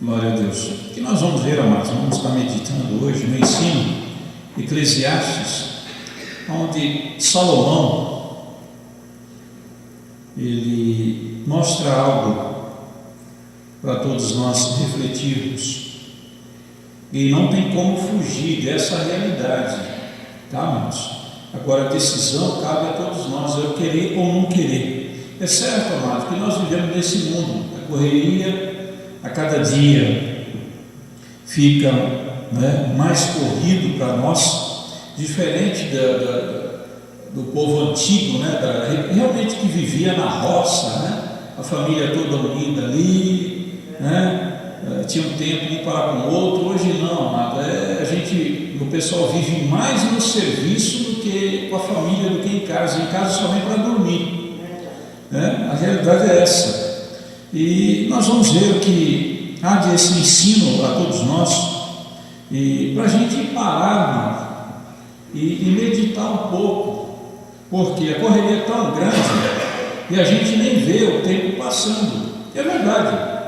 Glória a Deus. O que nós vamos ver, amados? Vamos estar meditando hoje no ensino Eclesiastes, onde Salomão ele mostra algo para todos nós refletirmos, e não tem como fugir dessa realidade, tá, amados? Agora a decisão cabe a todos nós, eu querer ou não querer. É certo, amados, que nós vivemos nesse mundo, a correria a cada dia fica mais corrido para nós, diferente do povo antigo, realmente que vivia na roça, a família toda unida ali, tinha um tempo de um para com o outro. Hoje não, amado, o pessoal vive mais no serviço do que com a família, do que em casa só vem para dormir, a realidade é essa. E nós vamos ver que há desse ensino a todos nós, e para a gente parar e meditar um pouco, porque a correria é tão grande e a gente nem vê o tempo passando. É verdade.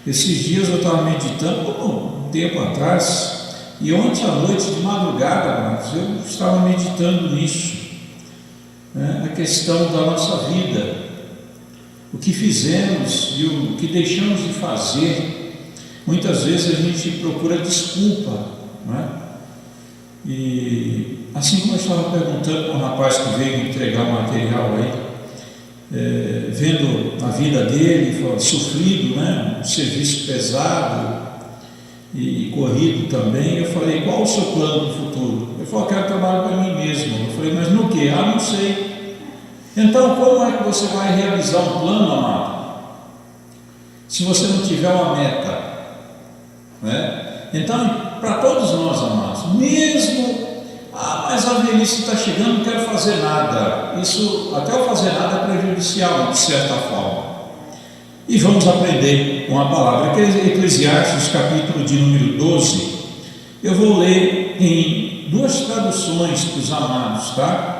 Esses dias eu estava meditando um tempo atrás, e ontem à noite de madrugada, eu estava meditando nisso, a questão da nossa vida, o que fizemos e o que deixamos de fazer. Muitas vezes a gente procura desculpa, E assim como eu estava perguntando para um rapaz que veio entregar o material aí, vendo a vida dele, sofrido, um serviço pesado e corrido também, eu falei: qual o seu plano do futuro? Ele falou: quero trabalhar para mim mesmo. Eu falei: mas no que? Não sei. Então, como é que você vai realizar um plano, amado, se você não tiver uma meta? Então, para todos nós, amados, mesmo, mas a velhice está chegando, não quero fazer nada. Isso, até o fazer nada é prejudicial, de certa forma. E vamos aprender com a palavra. Eclesiastes, capítulo de número 12. Eu vou ler em duas traduções para os amados, tá?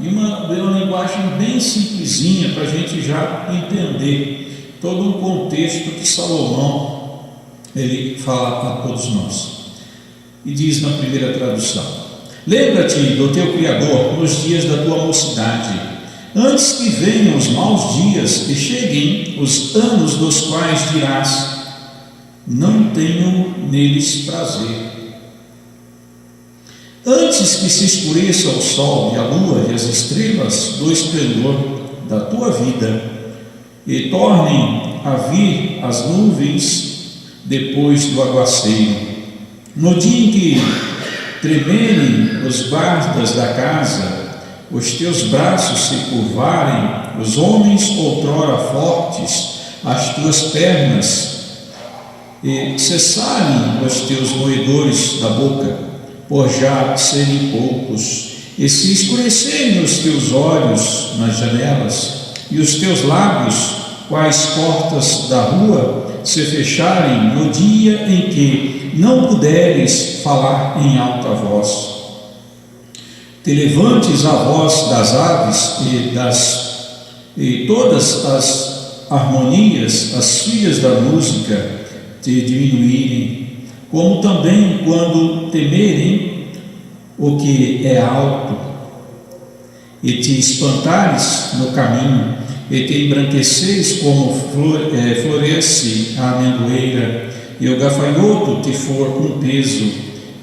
E uma linguagem bem simplesinha, para a gente já entender todo um contexto que Salomão ele fala a todos nós. E diz na primeira tradução: lembra-te do teu Criador nos dias da tua mocidade, antes que venham os maus dias e cheguem os anos dos quais dirás: não tenho neles prazer. Antes que se escureça o sol e a lua e as estrelas do esplendor da tua vida, e tornem a vir as nuvens depois do aguaceiro, no dia em que tremerem os guardas da casa, os teus braços se curvarem, os homens outrora fortes, as tuas pernas, e cessarem os teus roedores da boca, por já serem poucos, e se escurecerem os teus olhos nas janelas, e os teus lábios, quais portas da rua, se fecharem no dia em que não puderes falar em alta voz. Te levantes a voz das aves e todas as harmonias, as filhas da música, te diminuírem, como também quando temerem o que é alto, e te espantares no caminho, e te embranqueceres como floresce a amendoeira, e o gafanhoto te for um peso,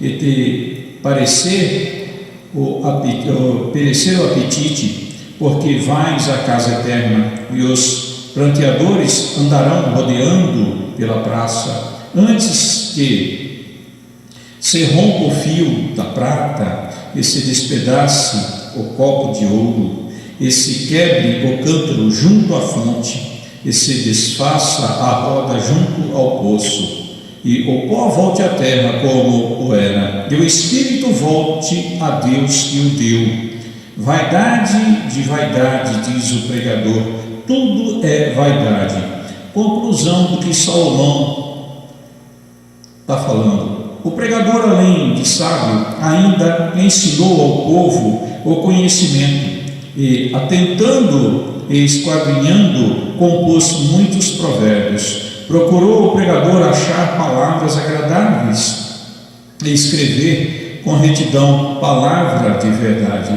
e te perecer o apetite, porque vais à casa eterna, e os pranteadores andarão rodeando pela praça, antes que se rompa o fio da prata, e se despedace o copo de ouro, e se quebre o cântaro junto à fonte, e se desfaça a roda junto ao poço, e o pó volte à terra como o era, e o espírito volte a Deus que o deu. Vaidade de vaidade, diz o pregador, tudo é vaidade. Conclusão do que Salomão está falando. O pregador, além de sábio, ainda ensinou ao povo o conhecimento, e atentando e esquadrinhando, compôs muitos provérbios. Procurou o pregador achar palavras agradáveis e escrever com retidão palavra de verdade.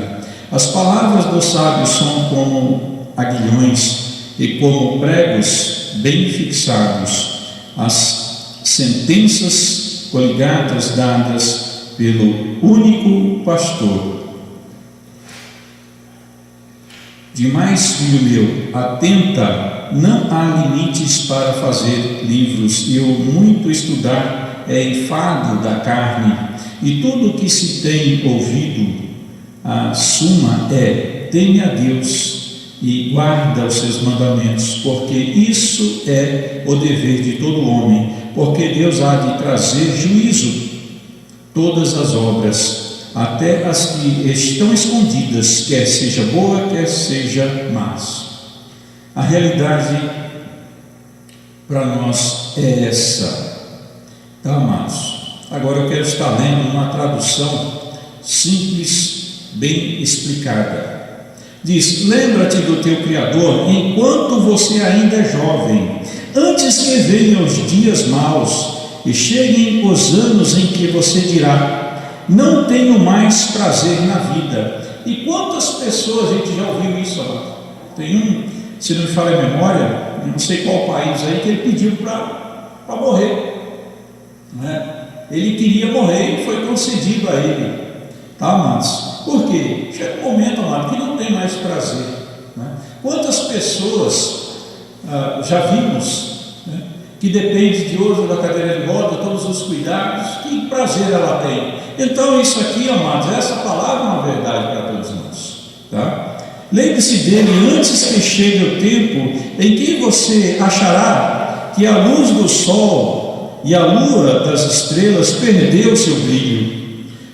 As palavras dos sábios são como aguilhões e como pregos bem fixados. As sentenças coligadas dadas pelo único pastor. Demais, filho meu, atenta, não há limites para fazer livros, e o muito estudar é enfado da carne, e tudo que se tem ouvido, a suma é: teme a Deus e guarda os seus mandamentos, porque isso é o dever de todo homem, porque Deus há de trazer juízo todas as obras, até as que estão escondidas, quer seja boa, quer seja más. A realidade para nós é essa, tá, amados? Agora eu quero estar lendo uma tradução simples, bem explicada. Diz: lembra-te do teu Criador enquanto você ainda é jovem, antes que venham os dias maus e cheguem os anos em que você dirá: não tenho mais prazer na vida. E quantas pessoas a gente já ouviu isso? Tem um, se não me falha a memória, não sei qual país aí, que ele pediu para morrer, né? Ele queria morrer e foi concedido a ele, tá, amados? Por quê? Chega um momento, amado, que não tem mais prazer, né? Quantas pessoas já vimos, né, que depende de hoje da cadeira de roda, todos os cuidados, que prazer ela tem. Então isso aqui, amados, essa palavra é uma verdade para todos nós, tá? Lembre-se dele antes que chegue o tempo em que você achará que a luz do sol e a lua das estrelas perdeu seu brilho,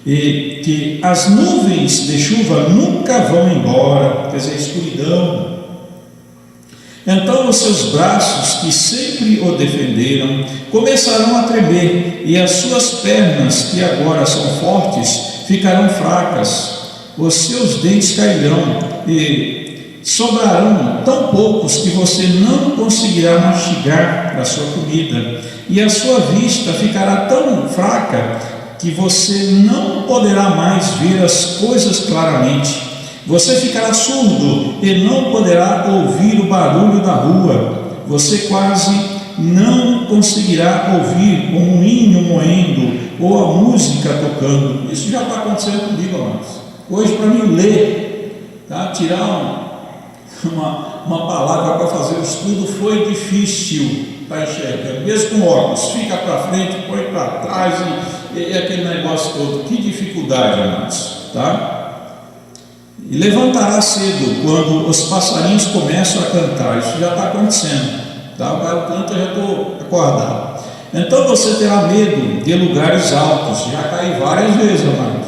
e que as nuvens de chuva nunca vão embora, quer dizer, escuridão. Então os seus braços, que sempre o defenderam, começarão a tremer, e as suas pernas, que agora são fortes, ficarão fracas. Os seus dentes cairão e sobrarão tão poucos que você não conseguirá mastigar a sua comida, e a sua vista ficará tão fraca que você não poderá mais ver as coisas claramente. Você ficará surdo e não poderá ouvir o barulho da rua. Você quase não conseguirá ouvir o moinho moendo ou a música tocando. Isso já está acontecendo comigo, amados. Hoje, para mim ler, tá? Tirar uma palavra para fazer o estudo foi difícil para enxergar, mesmo com óculos. Fica para frente, põe para trás e aquele negócio todo. Que dificuldade, amados, tá? E levantará cedo quando os passarinhos começam a cantar. Isso já está acontecendo, tá? O galo canta, eu já estou acordado. Então você terá medo de lugares altos. Já caí várias vezes, amado.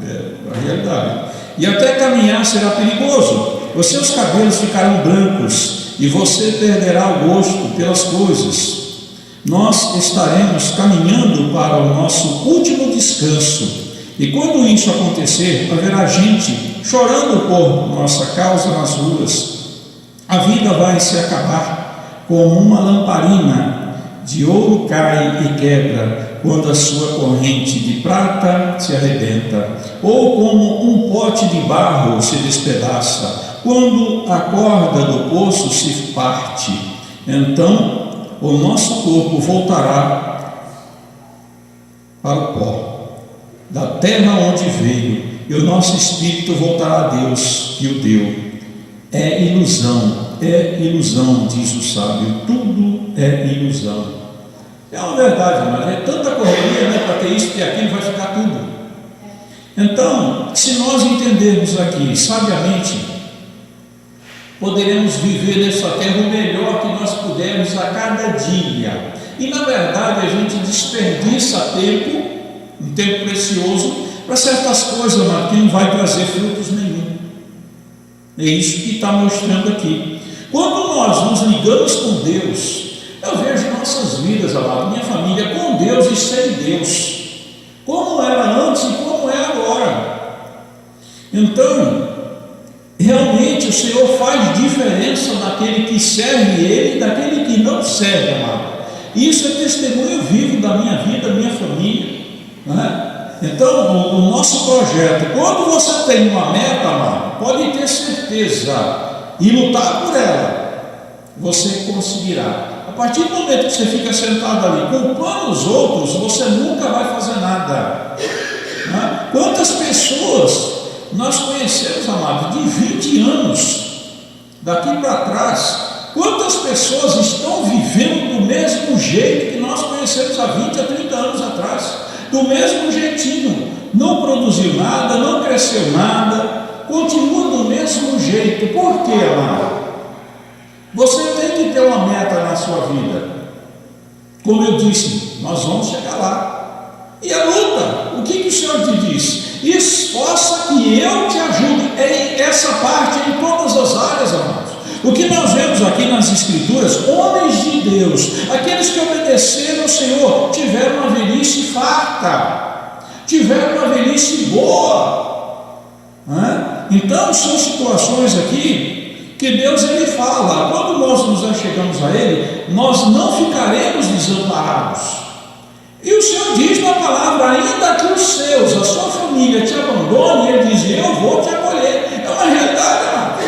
É a realidade. E até caminhar será perigoso. Os seus cabelos ficarão brancos e você perderá o gosto pelas coisas. Nós estaremos caminhando para o nosso último descanso. E quando isso acontecer, haverá gente chorando por nossa causa nas ruas. A vida vai se acabar como uma lamparina de ouro cai e quebra quando a sua corrente de prata se arrebenta, ou como um pote de barro se despedaça quando a corda do poço se parte. Então o nosso corpo voltará para o pó da terra onde veio, e o nosso espírito voltará a Deus que o deu. É ilusão, diz o sábio, tudo é ilusão. É uma verdade, mas é tanta correria, né, para ter isso, ter aquilo, vai ficar tudo. Então, se nós entendermos aqui sabiamente, poderemos viver nessa terra o melhor que nós pudermos a cada dia. E na verdade a gente desperdiça tempo, um tempo precioso, para certas coisas, mas que não vai trazer frutos nenhum. É isso que está mostrando aqui. Quando nós nos ligamos com Deus, eu vejo nossas vidas, amado, minha família, com Deus e sem Deus, como era antes e como é agora. Então, realmente o Senhor faz diferença naquele que serve Ele e daquele que não serve, amado. Isso é testemunho vivo da minha vida, da minha família, né? Então, o nosso projeto, quando você tem uma meta, amado, pode ter certeza e lutar por ela, você conseguirá. A partir do momento que você fica sentado ali culpando os outros, você nunca vai fazer nada, né? Quantas pessoas nós conhecemos, amado, de 20 anos daqui para trás? Quantas pessoas estão vivendo do mesmo jeito que nós conhecemos há 20 a 30 anos atrás? Do mesmo jeitinho, não produziu nada, não cresceu nada, continua do mesmo jeito. Por quê, amado? Você tem que ter uma meta na sua vida. Como eu disse, nós vamos chegar lá. E a luta, o que o Senhor te diz? Esforça que eu te ajude. É essa parte em todas as áreas, amados. O que nós vemos aqui nas Escrituras, homens de Deus, aqueles que obedeceram ao Senhor, tiveram uma velhice farta, tiveram uma velhice boa, né? Então são situações aqui que Deus ele fala, quando nós nos achegamos a Ele, nós não ficaremos desamparados. E o Senhor diz na palavra, ainda que os seus, a sua família te abandone, Ele diz, eu vou te acolher. É uma realidade, amado.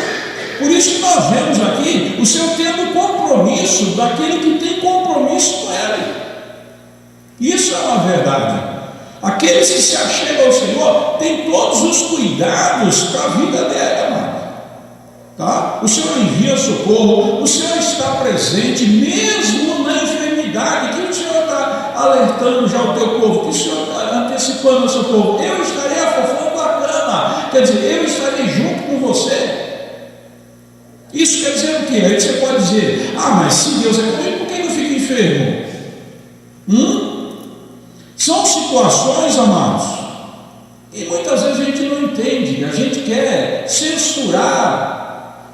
Por isso que nós vemos aqui o Senhor tendo compromisso daquele que tem compromisso com Ele. Isso é uma verdade. Aqueles que se achegam ao Senhor têm todos os cuidados para a vida dele, amado. Tá? O Senhor envia socorro, o Senhor está presente mesmo na enfermidade, que o Senhor está alertando já o teu povo, que o Senhor está antecipando o seu povo. Eu estarei afofando a cama, quer dizer, eu estarei junto com você. Isso quer dizer o quê? Aí você pode dizer, mas se Deus é comigo, por que eu fico enfermo? São situações, amados, e muitas vezes a gente não entende, a gente quer censurar,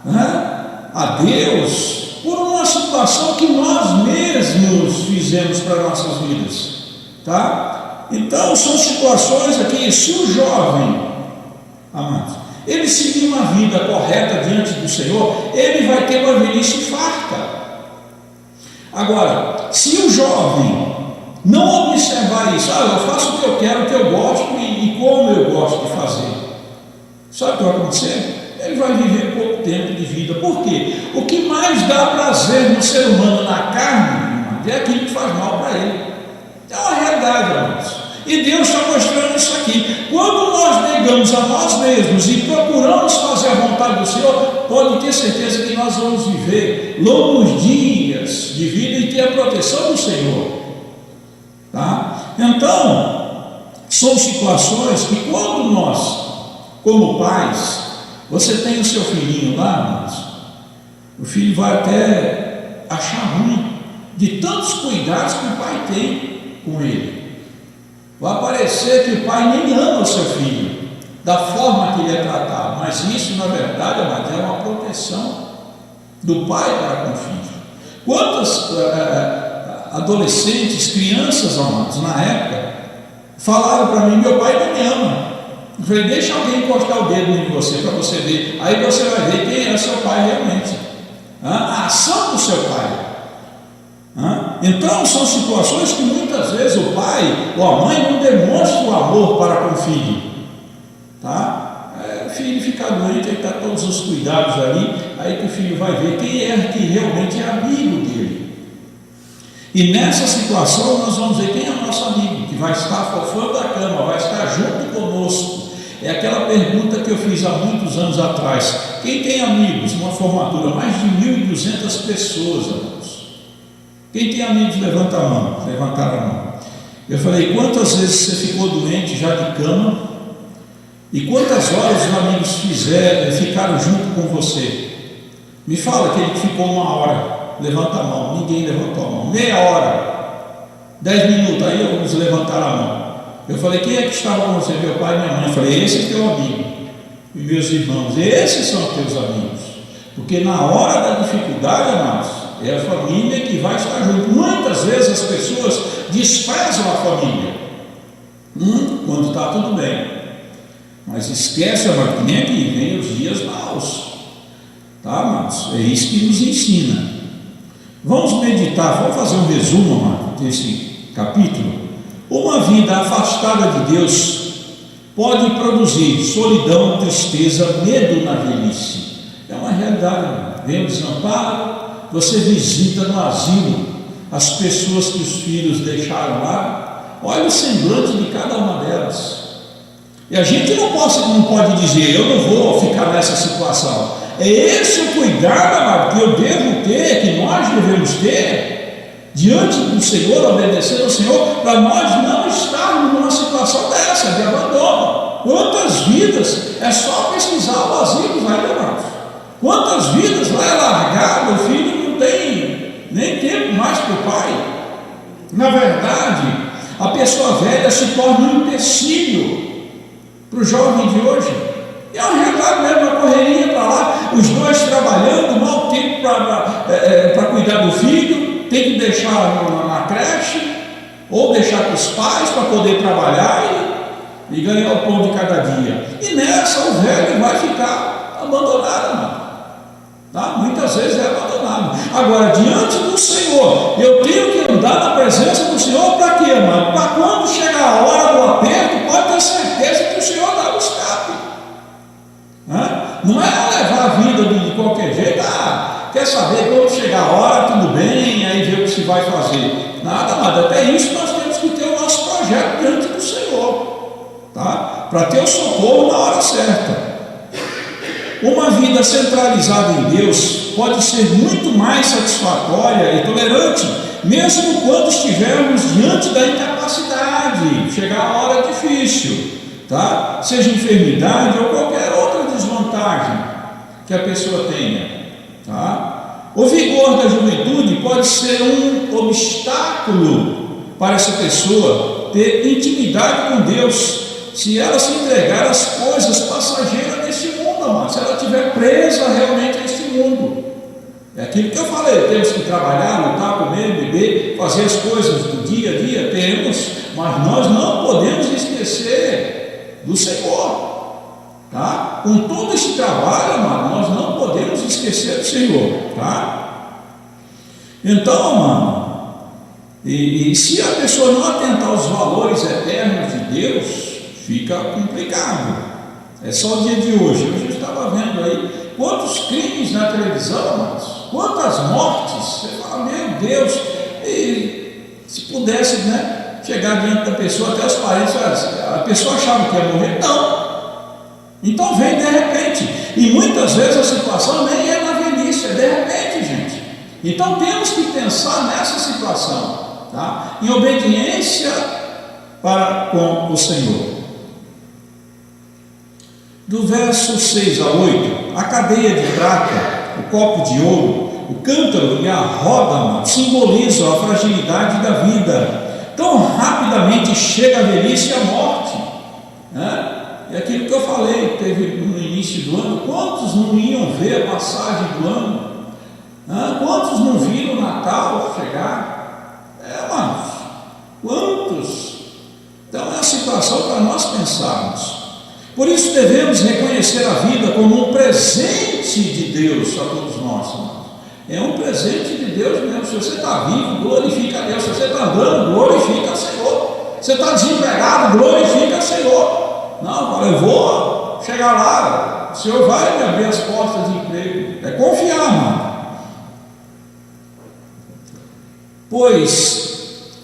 né, a Deus por uma situação que nós mesmos fizemos para nossas vidas, tá? Então são situações aqui, se o jovem, amados, ele seguir uma vida correta diante do Senhor, ele vai ter uma velhice farta. Agora, se o jovem não observar isso, eu faço o que eu quero, o que eu gosto e como eu gosto de fazer, sabe o que vai acontecer? Ele vai viver pouco tempo de vida. Por quê? O que mais dá prazer no ser humano na carne é aquilo que faz mal para ele. É uma realidade, amados. E Deus está mostrando isso aqui. Quando nós negamos a nós mesmos e procuramos fazer a vontade do Senhor, pode ter certeza que nós vamos viver longos dias de vida e ter a proteção do Senhor, tá? Então, são situações que quando nós, como pais, você tem o seu filhinho lá, mas o filho vai até achar ruim de tantos cuidados que o pai tem com ele. Vai parecer que o pai nem ama o seu filho, da forma que ele é tratado, mas isso, na verdade, é uma proteção do pai para com o filho. Quantos adolescentes, crianças, amados, na época, falaram para mim, meu pai não me ama. Eu falei, deixa alguém encostar o dedo em você, para você ver, aí você vai ver quem é seu pai realmente, a ação do seu pai. Então são situações que muitas vezes o pai ou a mãe não demonstra o amor para com o filho, tá? O filho fica doente, ele está todos os cuidados ali, aí que o filho vai ver quem é que realmente é amigo dele. E nessa situação nós vamos ver quem é o nosso amigo, que vai estar fofando a cama, vai estar junto conosco. É aquela pergunta que eu fiz há muitos anos atrás: quem tem amigos? Uma formatura, mais de 1.200 pessoas, amados. Quem tem amigos, levanta a mão. Levantaram a mão. Eu falei, quantas vezes você ficou doente já de cama? E quantas horas os amigos ficaram junto com você? Me fala aquele que ficou 1 hora. Levanta a mão. Ninguém levantou a mão. Meia hora. 10 minutos. Aí alguns levantaram a mão. Eu falei, quem é que estava com você? Meu pai e minha mãe. Eu falei, esse é teu amigo. E meus irmãos, esses são teus amigos. Porque na hora da dificuldade, amados, é a família que vai estar junto. Muitas vezes as pessoas desprezam a família quando está tudo bem, mas esquece, amado, que nem aqui vem os dias maus, tá, amados? É isso que nos ensina. Vamos meditar, vamos fazer um resumo, amado, desse capítulo. Uma vida afastada de Deus pode produzir solidão, tristeza, medo na velhice. É uma realidade. Vem o desamparo, você visita no asilo as pessoas que os filhos deixaram lá, olha o semblante de cada uma delas. E a gente não pode dizer, eu não vou ficar nessa situação. É esse o cuidado, amado, que eu devo ter, que nós devemos ter, diante do Senhor, obedecer ao Senhor, para nós não estarmos numa situação dessa, de abandono. Quantas vidas, é só pesquisar o asilo lá, irmãos. Quantas vidas lá é largado, o filho não tem nem tempo mais para o pai. Na verdade, a pessoa velha se torna um empecilho para o jovem de hoje. É uma realidade mesmo, uma correria para lá, os dois trabalhando, mal tempo para cuidar do filho, tem que deixar na creche, ou deixar com os pais para poder trabalhar e ganhar o pão de cada dia. E nessa o velho vai ficar abandonado, mano. Tá? Muitas vezes é abandonado. Agora, diante do Senhor, eu tenho que andar na presença do Senhor para quê, mano? Para quando chegar a hora do aperto, pode ter certeza que o Senhor dá o escape. Não é levar a vida de qualquer jeito. Quer saber, quando chegar a hora, tudo bem, aí ver o que se vai fazer. Nada. Até isso nós temos que ter o nosso projeto diante do Senhor, tá? Para ter o socorro na hora certa. Uma vida centralizada em Deus pode ser muito mais satisfatória e tolerante, mesmo quando estivermos diante da incapacidade, chegar a hora difícil, tá? Seja enfermidade ou qualquer outra desvantagem que a pessoa tenha, tá? O vigor da juventude pode ser um obstáculo para essa pessoa ter intimidade com Deus, se ela se entregar às coisas passageiras deste mundo, amado, se ela estiver presa realmente a este mundo. É aquilo que eu falei, temos que trabalhar, lutar, comer, beber, fazer as coisas do dia a dia, temos, mas nós não podemos esquecer do Senhor, tá? Com todo esse trabalho, amado, nós não podemos esquecer do Senhor, tá? Então, amado, e se a pessoa não atentar aos valores eternos de Deus, fica complicado. É só o dia de hoje. Hoje eu estava vendo aí quantos crimes na televisão, amados, quantas mortes. Você fala, meu Deus, e se pudesse, né, chegar diante da pessoa, até os parentes, a pessoa achava que ia morrer, não. Então vem de repente, e muitas vezes a situação nem é na velhice, é de repente, gente. Então temos que pensar nessa situação, tá? Em obediência para com o Senhor. Do verso 6 a 8, a cadeia de prata, o copo de ouro, o cântaro e a roda simbolizam a fragilidade da vida. Tão rapidamente chega a velhice e a morte, né? É aquilo que eu falei, teve no início do ano, quantos não iam ver a passagem do ano? Quantos não viram o Natal chegar? Mas quantos? Então é uma situação para nós pensarmos. Por isso devemos reconhecer a vida como um presente de Deus a todos nós, irmãos. É um presente de Deus mesmo. Se você está vivo, glorifica a Deus. Se você está andando, glorifica o Senhor. Se você está desempregado, glorifica o Senhor. Não, eu vou chegar lá, o Senhor vai me abrir as portas de emprego. É confiar, irmão. Pois,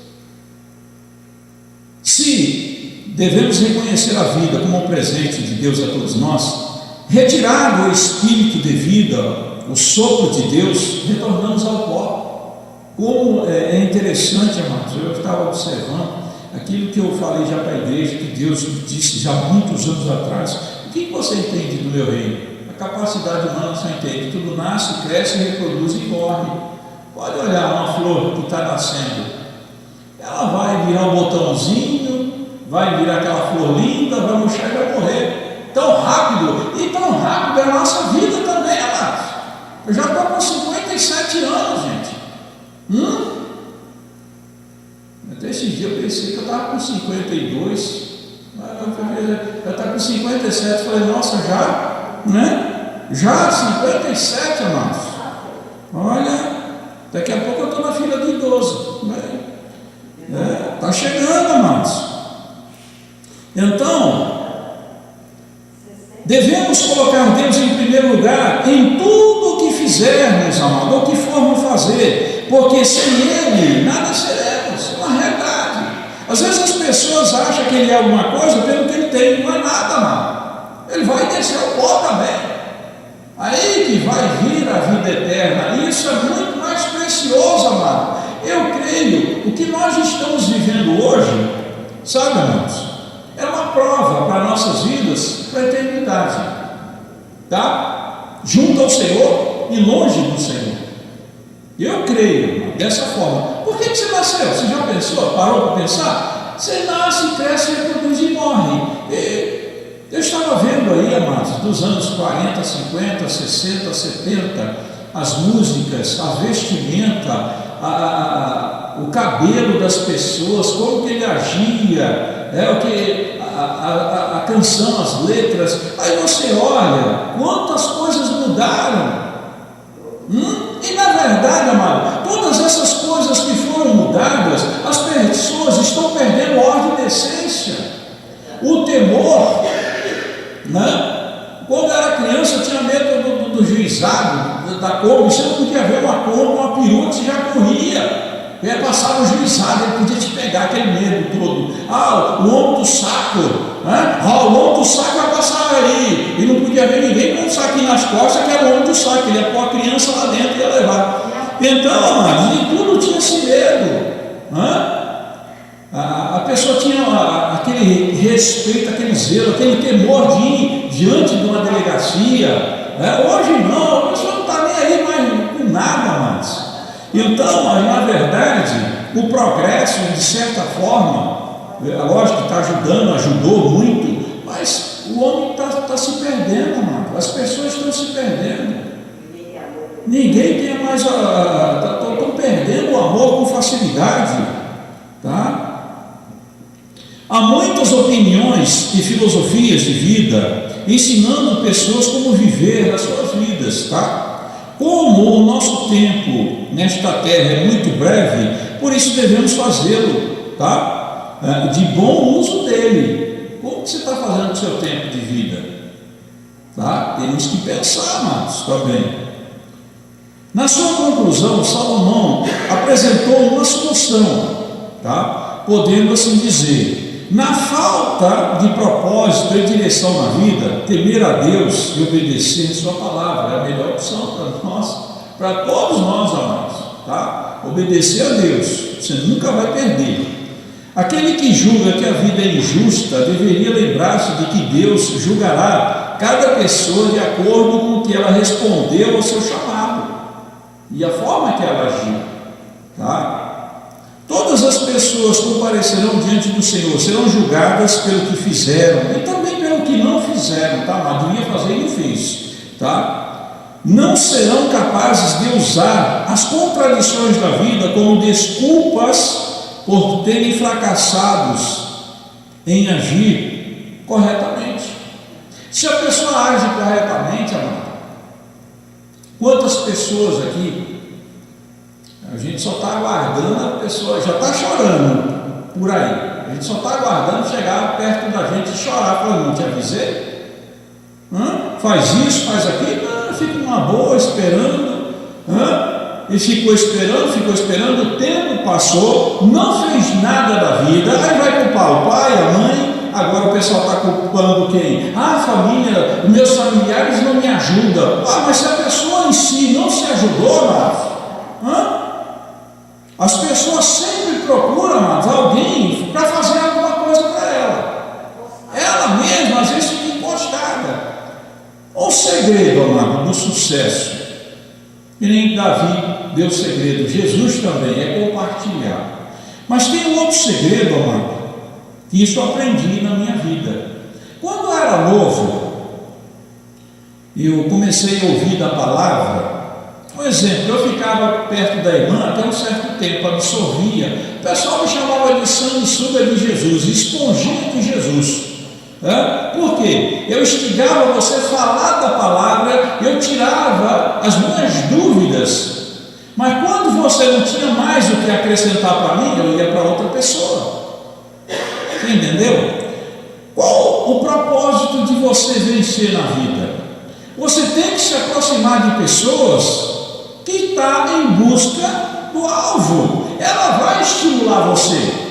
se devemos reconhecer a vida como um presente de Deus a todos nós, retirado o espírito de vida, o sopro de Deus, retornamos ao pó. Como é interessante, amados, eu estava observando aquilo que eu falei já para a igreja, que Deus disse já há muitos anos atrás. O que você entende do meu reino? A capacidade humana você entende, tudo nasce, cresce, reproduz e morre. Pode olhar uma flor que está nascendo, ela vai virar um botãozinho, vai virar aquela flor linda, vai murchar e vai morrer. Tão rápido, e tão rápido é a nossa vida também, amados. Eu já estou com 57 anos, gente. Até esses dias eu pensei que eu estava com 52, eu estava com 57, falei, nossa, já, né? Já 57, amados. Olha, Daqui a pouco eu estou na fila do idoso. Está chegando, amados. Então, devemos colocar Deus em primeiro lugar em tudo o que fizermos, amado, ou que formos fazer, porque sem Ele nada seremos. É uma realidade. Às vezes as pessoas acham que Ele é alguma coisa pelo que Ele tem, não é nada, amado. Ele vai descer ao pó também. Aí que vai vir a vida eterna. Isso é muito mais precioso, amado. Eu creio, o que nós estamos vivendo hoje, sabe, amados, é uma prova para nossas vidas, para a eternidade, tá? Junto ao Senhor e longe do Senhor. Eu creio dessa forma. Por que você nasceu? Você já pensou? Parou para pensar? Você nasce, cresce, reproduz e morre. Eu estava vendo aí, amados, dos anos 40, 50, 60, 70, as músicas, a vestimenta, o cabelo das pessoas, como que ele agia, a canção, as letras. Aí você olha quantas coisas mudaram. E na verdade, amado, todas essas coisas que foram mudadas, as pessoas estão perdendo ordem de essência. O temor, né? Quando eu era criança, eu tinha medo do juizado, da Kombi. Você não podia ver uma Kombi, uma perua, que você já corria. Passava o juizado, ele podia te pegar, aquele medo todo. O lombo do saco, né? O lombo do saco vai passar aí. E não podia ver ninguém com um saquinho nas costas, que era o lombo do saco. Ele ia pôr a criança lá dentro e ia levar. Então, amados, de tudo tinha esse medo, né? A pessoa tinha aquele respeito, aquele zelo, aquele temor de ir diante de uma delegacia. Hoje não, a pessoa não está nem aí mais com nada mais. Então, na verdade, o progresso, de certa forma, lógico que está ajudando, ajudou muito, mas o homem está se perdendo, mano. As pessoas estão se perdendo. Ninguém tem mais, estão perdendo o amor com facilidade, tá? Há muitas opiniões e filosofias de vida ensinando pessoas como viver as suas vidas, tá? Como o nosso tempo nesta terra é muito breve, por isso devemos fazê-lo, tá? De bom uso dele. Como você está fazendo o seu tempo de vida? Tá? Temos que pensar, amados, também. Na sua conclusão, Salomão apresentou uma solução, tá? Podendo assim dizer: na falta de propósito e direção na vida, temer a Deus e obedecer a sua palavra é a melhor opção para nós, para todos nós, amados, tá? Obedecer a Deus, você nunca vai perder. Aquele que julga que a vida é injusta deveria lembrar-se de que Deus julgará cada pessoa de acordo com o que ela respondeu ao seu chamado e a forma que ela agiu, tá? Todas as pessoas comparecerão diante do Senhor, serão julgadas pelo que fizeram e também pelo que não fizeram, tá? Mas devia fazer e não fez, tá? Não serão capazes de usar as contradições da vida como desculpas por terem fracassados em agir corretamente. Se a pessoa age corretamente, amado, quantas pessoas aqui, a gente só está aguardando, a pessoa já está chorando por aí, a gente só está aguardando chegar perto da gente e chorar, falando: não te avisei? Faz isso, faz aquilo, fica uma boa esperando, e ficou esperando, o tempo passou, não fez nada da vida, aí vai culpar o pai, a mãe. Agora o pessoal está culpando quem? A família, meus familiares não me ajudam. Mas se a pessoa em si não se ajudou, amados, as pessoas sempre procuram, amados, alguém para fazer alguma coisa para ela. Ela mesma às vezes fica encostada. O segredo, amado, do sucesso, que nem Davi deu o segredo, Jesus também, é compartilhar. Mas tem um outro segredo, amado, que isso eu aprendi na minha vida. Quando eu era novo, eu comecei a ouvir da palavra. Por exemplo, eu ficava perto da irmã até um certo tempo, absorvia. O pessoal me chamava de sanguessuga de Jesus, esponjinha de Jesus. Por quê? Eu instigava você a falar da palavra, eu tirava as minhas dúvidas, Mas quando você não tinha mais o que acrescentar para mim, eu ia para outra pessoa. Você entendeu? Qual o propósito de você vencer na vida? Você tem que se aproximar de pessoas que estão em busca do alvo. Ela vai estimular você.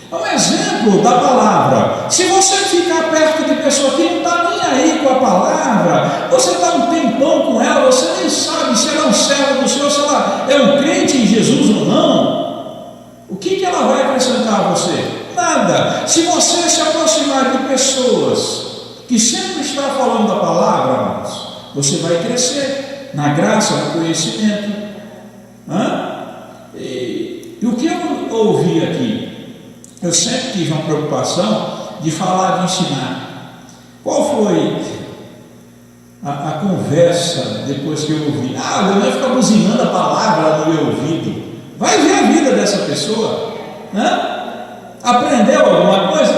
É um exemplo da palavra. Se você ficar perto de pessoa que não está nem aí com a palavra, você está um tempão com ela, você nem sabe se ela é um servo do Senhor, se ela é um crente em Jesus ou não. O que ela vai acrescentar a você? Nada. Se você se aproximar de pessoas que sempre estão falando da palavra, irmãos, você vai crescer na graça, no conhecimento. E o que eu ouvi aqui? Eu sempre tive uma preocupação de falar, de ensinar. Qual foi a conversa depois que eu ouvi? O Leonel fica buzinando a palavra no meu ouvido. Vai ver a vida dessa pessoa. Aprendeu alguma coisa?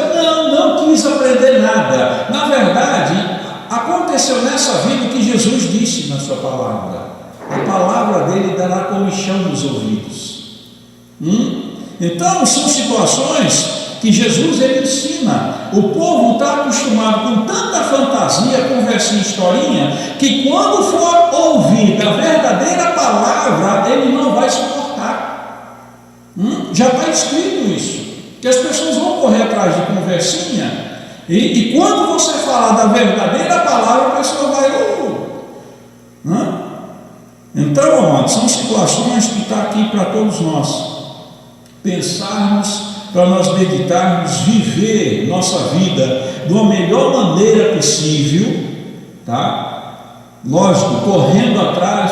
Não quis aprender nada. Na verdade, aconteceu nessa vida o que Jesus disse na sua palavra. A palavra dele dará comichão nos ouvidos. Então são situações que Jesus ele ensina. O povo está acostumado com tanta fantasia, conversinha, historinha, que quando for ouvir a verdadeira palavra, ele não vai suportar. Já está escrito isso, que as pessoas vão correr atrás de conversinha, e quando você falar da verdadeira palavra, a pessoa vai. Então, amados, são situações que estão aqui para todos nós pensarmos, para nós meditarmos, viver nossa vida de uma melhor maneira possível, tá? Lógico, correndo atrás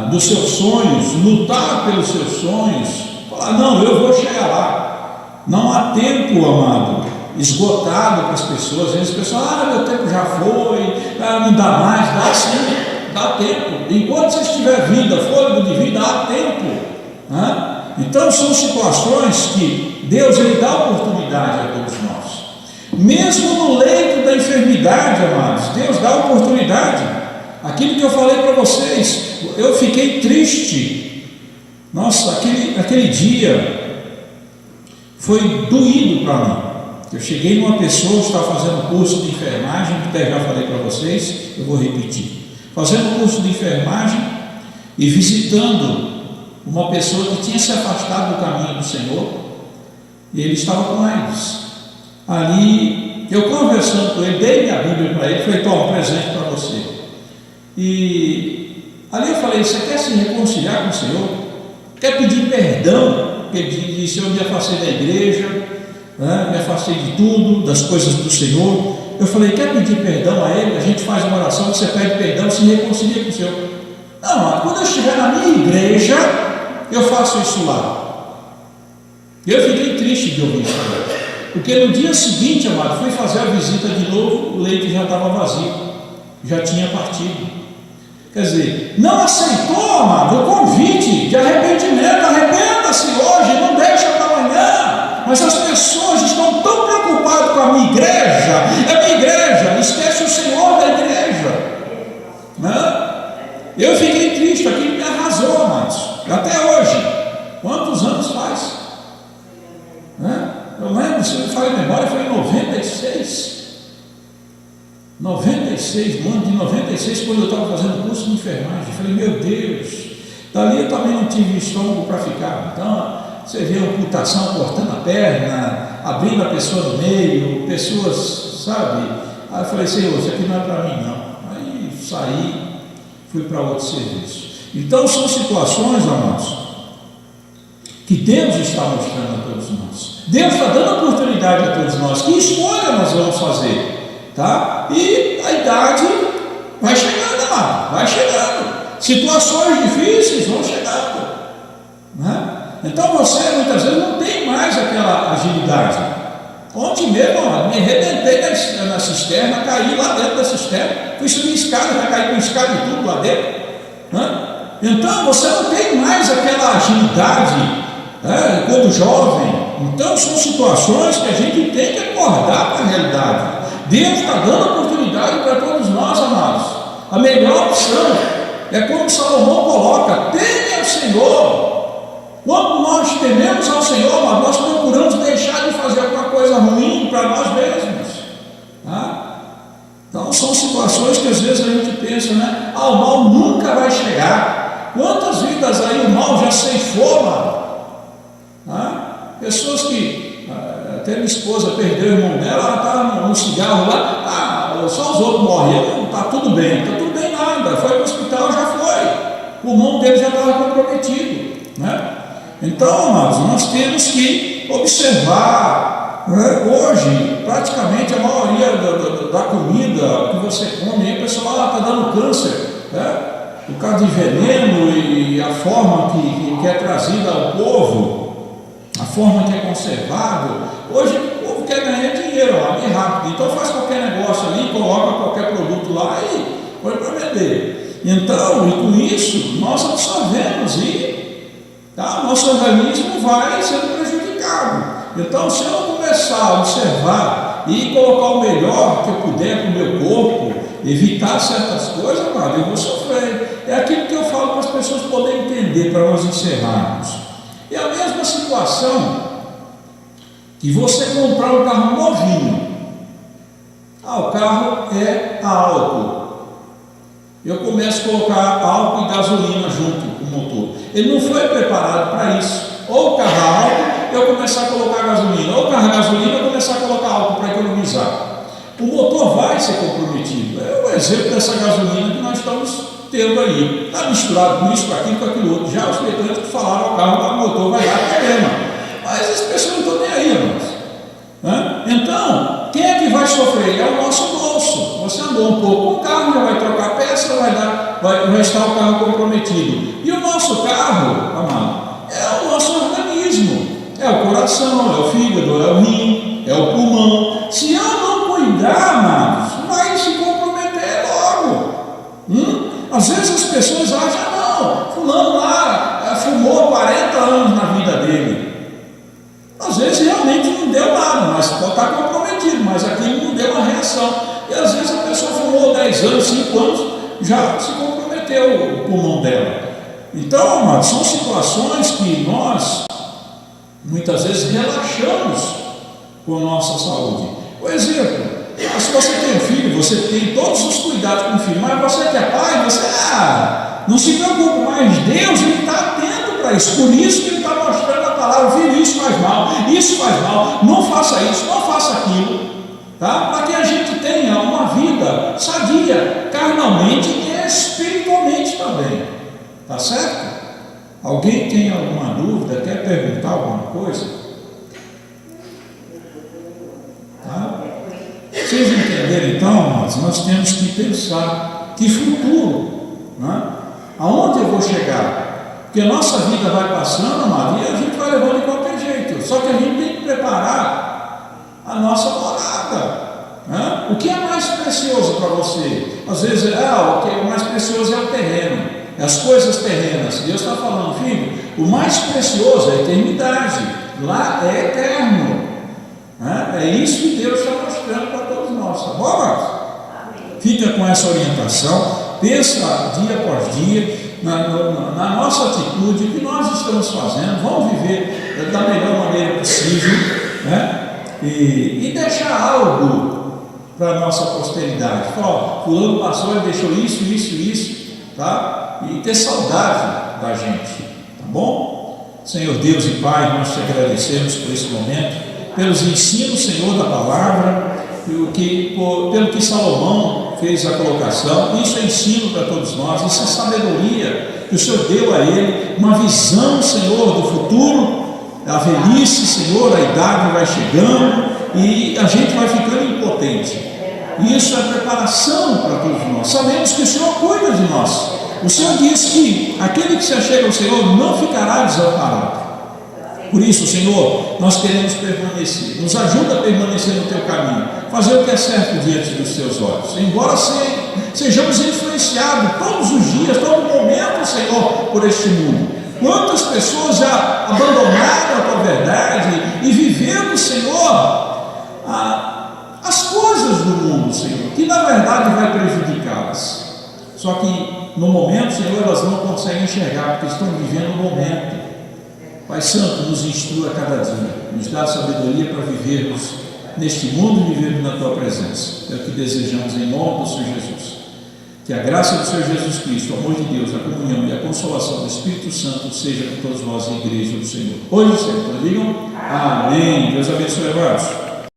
dos seus sonhos, lutar pelos seus sonhos, falar, não, eu vou chegar lá. Não há tempo, amado, esgotado para as pessoas. As pessoas, meu tempo já foi, não dá mais. Dá sim, dá tempo. Enquanto você estiver vida, fôlego de vida, há tempo. Então são situações que Deus ele dá oportunidade a todos nós. Mesmo no leito da enfermidade, amados, Deus dá oportunidade. Aquilo que eu falei para vocês, eu fiquei triste. Nossa, aquele dia foi doído para mim. Eu cheguei numa pessoa que estava fazendo curso de enfermagem, que até já falei para vocês, eu vou repetir. Fazendo curso de enfermagem e visitando uma pessoa que tinha se afastado do caminho do Senhor, e ele estava com AIDS. Ali, eu conversando com ele, dei minha Bíblia para ele, falei, toma, um presente para você. E ali eu falei, você quer se reconciliar com o Senhor? Quer pedir perdão? Porque ele disse, eu me afastei da igreja, me afastei de tudo, das coisas do Senhor. Eu falei, quer pedir perdão a ele? A gente faz uma oração, você pede perdão, se reconcilia com o Senhor. Não, quando eu estiver na minha igreja, eu faço isso lá. Eu fiquei triste de ouvir isso, porque no dia seguinte, amado, fui fazer a visita de novo, o leito já estava vazio, já tinha partido. Quer dizer, não aceitou, amado, o convite de arrependimento. Arrependa-se hoje, não deixa para amanhã. Mas as pessoas estão tão preocupadas com a minha igreja, esquece o Senhor da igreja. Eu fiquei triste, aquilo me arrasou, amados, até hoje. Quantos anos faz? Eu lembro, se eu me falei a memória, foi em 96. 96, no ano de 96, quando eu estava fazendo curso de enfermagem. Eu falei, meu Deus, dali eu também não tive estômago para ficar. Então, você vê a amputação cortando a perna, abrindo a pessoa no meio, pessoas, sabe? Aí eu falei, Senhor, isso aqui não é para mim, não. Aí saí, fui para outro serviço. Então, são situações, amados, que Deus está mostrando a todos nós. Deus está dando oportunidade a todos nós. Que escolha nós vamos fazer? Tá? E a idade vai chegando, amado, vai chegando. Situações difíceis vão chegando. Então você muitas vezes não tem mais aquela agilidade. Ontem mesmo, amado, me arrebentei na cisterna, caí lá dentro da cisterna, fui subir escada, já caí com escada e tudo lá dentro. Então você não tem mais aquela agilidade quando jovem. Então são situações que a gente tem que acordar para a realidade. Deus está dando oportunidade para todos nós, amados. A melhor opção É como Salomão coloca: teme ao Senhor. Quando nós tememos ao Senhor, mas nós procuramos deixar de fazer alguma coisa ruim para nós mesmos. Tá? Então são situações que às vezes a gente pensa, né? O mal nunca vai chegar. Quantas vidas aí o mal já ceifou, mano? Tá? Pessoas que, até minha esposa perdeu o irmão dela, ela estava no cigarro lá, só os outros morreram, está tudo bem nada, foi para o hospital, já foi, o pulmão dele já estava comprometido, né? Então, amados, nós temos que observar, né? Hoje, praticamente a maioria da comida que você come, aí o pessoal está dando câncer, né? Por causa de veneno e a forma que é trazida ao povo, a forma que é conservado. Hoje o povo quer ganhar dinheiro bem rápido, então faz qualquer negócio ali, coloca qualquer produto lá e põe para vender. Então, e com isso, nós absorvemos e nosso organismo vai sendo prejudicado. Então, se eu não começar a observar e colocar o melhor que eu puder para o meu corpo, evitar certas coisas, eu vou sofrer. É aquilo que eu falo para as pessoas poderem entender, para nós encerrarmos. É a mesma situação que você comprar um carro novinho. O carro é a álcool. Eu começo a colocar álcool e gasolina junto com o motor. Ele não foi preparado para isso. Ou o carro a álcool, eu começar a colocar gasolina. Ou o carro a gasolina, eu começar a colocar álcool para economizar. O motor vai ser comprometido. É o exemplo dessa gasolina que nós estamos tendo aí. Está misturado com isso, com aquilo outro. Já os mecânicos falaram: o carro, o motor vai dar problema. Mas as pessoas não estão nem aí, irmãos. Então, quem é que vai sofrer? É o nosso bolso. Você andou um pouco com o carro, já vai trocar a peça, vai estar o carro comprometido. E o nosso carro, amado, é o nosso organismo. É o coração, é o fígado, é o rim, é o pulmão. Se eu não cuidar, amados, vai se comprometer logo. Às vezes as pessoas acham: não, fulano lá fumou 40 anos na vida dele. Às vezes realmente não deu nada, mas pode estar comprometido, mas aquilo não deu uma reação. E às vezes a pessoa fumou 10 anos, 5 anos, já se comprometeu o pulmão dela. Então, amados, são situações que nós muitas vezes relaxamos com a nossa saúde. Por exemplo, se você tem um filho, você tem todos os cuidados com o filho, mas você que é pai, você não se preocupa mais. Deus está atento para isso, por isso que Ele está mostrando a palavra: filho, isso faz mal, não faça isso, não faça aquilo, tá? Para que a gente tenha uma vida sadia, carnalmente e espiritualmente também, tá certo? Alguém tem alguma dúvida, quer perguntar alguma coisa? Tá? Vocês entenderam então, mas nós temos que pensar: que futuro, né? Aonde eu vou chegar? Porque a nossa vida vai passando, amado, e a gente vai levando de qualquer jeito. Só que a gente tem que preparar a nossa morada, né? O que é mais precioso para você? Às vezes o que é mais precioso é o terreno, é as coisas terrenas. Deus está falando: filho, o mais precioso é a eternidade, lá é eterno, né? É isso que Deus está mostrando para todos nós, tá bom, amados? Fica com essa orientação, pensa dia após dia na nossa atitude, o que nós estamos fazendo. Vamos viver da melhor maneira possível, né? E deixar algo para a nossa posteridade. Fulano passou e deixou isso, tá? E ter saudade da gente, tá bom? Senhor Deus e Pai, nós te agradecemos por esse momento, pelos ensinos, Senhor, da palavra, pelo que Salomão fez a colocação. Isso é ensino para todos nós, isso é sabedoria que o Senhor deu a ele, uma visão, Senhor, do futuro, a velhice, Senhor, a idade vai chegando e a gente vai ficando impotente. Isso é preparação para todos nós. Sabemos que o Senhor cuida de nós. O Senhor diz que aquele que se achega ao Senhor não ficará desamparado. Por isso, Senhor, nós queremos permanecer. Nos ajuda a permanecer no teu caminho, fazer o que é certo diante dos teus olhos. Embora sejamos influenciados todos os dias, todo momento, Senhor, por este mundo. Quantas pessoas já abandonaram a tua verdade e vivendo, Senhor, as coisas do mundo, Senhor, que na verdade vai prejudicá-las. Só que no momento, Senhor, elas não conseguem enxergar, porque estão vivendo o momento. Pai Santo, nos instrua a cada dia, nos dá sabedoria para vivermos neste mundo e vivermos na Tua presença. É o que desejamos em nome do Senhor Jesus. Que a graça do Senhor Jesus Cristo, o amor de Deus, a comunhão e a consolação do Espírito Santo seja com todos nós, a igreja do Senhor. Hoje e sempre. Digam amém. Deus abençoe, amados.